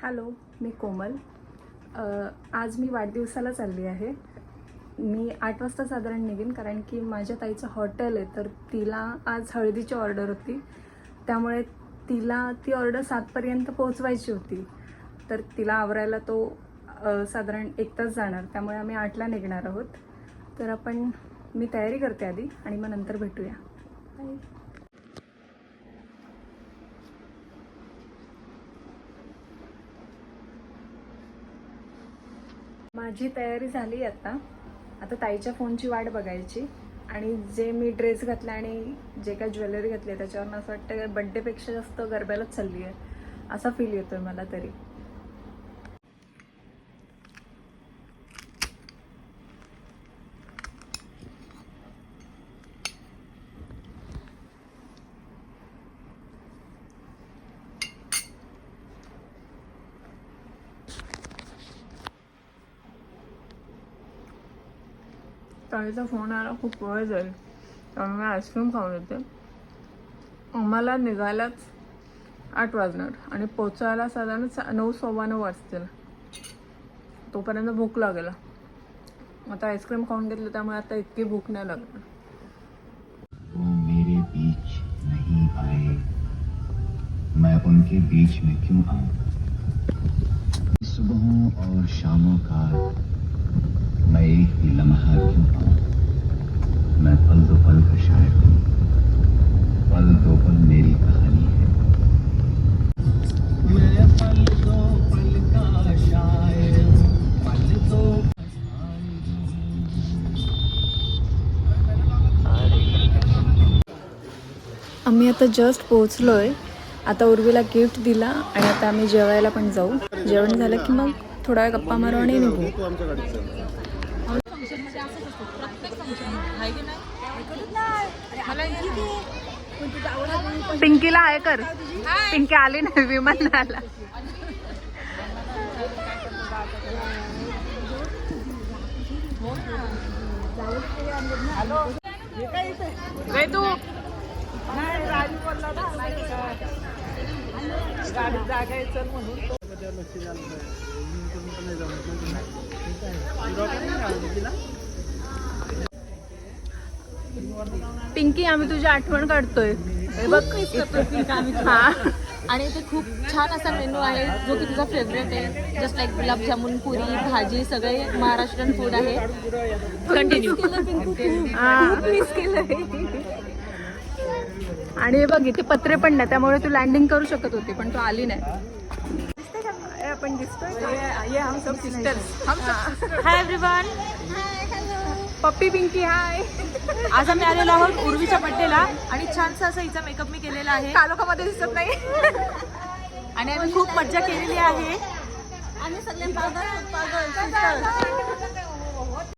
Hello, मी कोमल. आज मी वाढदिवसाला चालली आहे. मी 8 वाजता साधारण निघेन, कारण की माझ्या ताईचं हॉटेल आहे, तर तिला आज हळदीची ऑर्डर होती. त्यामुळे तिला ती ऑर्डर 7पर्यंत पोहोचवायची होती. तर तिला आवरायला तो साधारण 1 तास जाणार. त्यामुळे आम्ही 8ला निघणार आहोत. तर मी तयारी करते आधी आणि मग नंतर भेटूया. बाय. माझी तयारी झाली. आता ताईच्या फोनची वाट बघायची आणि जे मी ड्रेस घातला आणि जे काय ज्वेलरी घातली आहे त्याच्यावरून असं वाटतं बड्डेपेक्षा जास्त गरब्यालाच चालली आहे असा फील येतोय मला तरी. ताईचा फोन आला, खूप वेळ जाईल त्यामुळे मी आईस्क्रीम खाऊन येते. आम्हाला निघायलाच 8 वाजणार आणि पोचायला साधारण 9:15 वाजतील. तोपर्यंत भूक लागेल. आता आईस्क्रीम खाऊन घेतलं त्यामुळे आता इतकी भूक नाही लागणार. वो मेरे बीच नहीं आए, मैं उनके बीच में क्यों आऊं? सुबहों और शामों का मैं एक ही लम्हा क्यों आऊं? मैं पल दो पल का शायर हूं, पल दो पल मेरी कहानी है. मैं पल दो पल का शायर हूं, पल दो. आम्ही आता जस्ट पोहोचलोय. आता उर्वीला गिफ्ट दिला आणि आता आम्ही जेवायला पण जाऊ. जेवण झालं की मग थोडा वेळ गप्पा मारू आणि निघू. पिंकीला आहे कर. पिंकी आली नाही विमानाला. तू पिंकी, आम्ही तुझी आठवण काढतोय. हे बघ. हा, आणि ते खूप छान असा मेनू आहे जो की तुझा फेवरेट आहे. जस्ट लाईक गुलाबजामुन, पुरी, भाजी, सगळे महाराष्ट्रीयन फूड आहे. कंटिन्यू. आणि हे बघ, इथे पत्रे पण नाही, त्यामुळे तू लँडिंग करू शकत होती पण तू आली नाही. आपण दिसतोय. Hi everyone. पप्पी पिंकी हाय. आज आम्ही आलेलो आहोत उर्वीच्या बड्डेला आणि छानसा असा हिचा मेकअप मी केलेला आहे. कालोखामध्ये दिसत नाही. आणि आम्ही खूप मज्जा केलेली आहे. आम्ही सगळे पागल